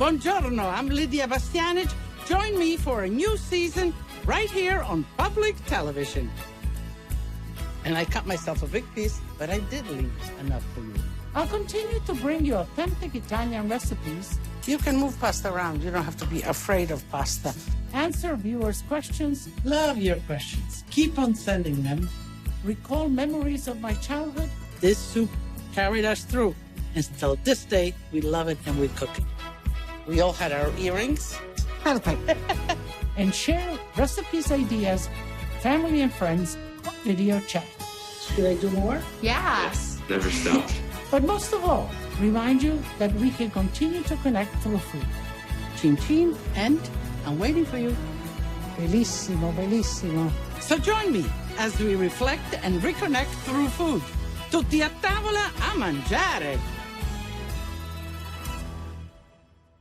Buongiorno, I'm Lidia. Join me for a new season right here on public television. And I cut myself a big piece, but I did leave enough for you. I'll continue to bring you authentic Italian recipes. You can move pasta around. You don't have to be afraid of pasta. Answer viewers' questions. Love your questions. Keep on sending them. Recall memories of my childhood. This soup carried us through. Until this day, we love it and we cook it. We all had our earrings. Perfect. And share recipes, ideas, family and friends on video chat. Should I do more? Yes. Never stop. But most of all, remind you that we can continue to connect through food. Chin chin, and I'm waiting for you. Bellissimo, bellissimo. So join me as we reflect and reconnect through food. Tutti a tavola a mangiare.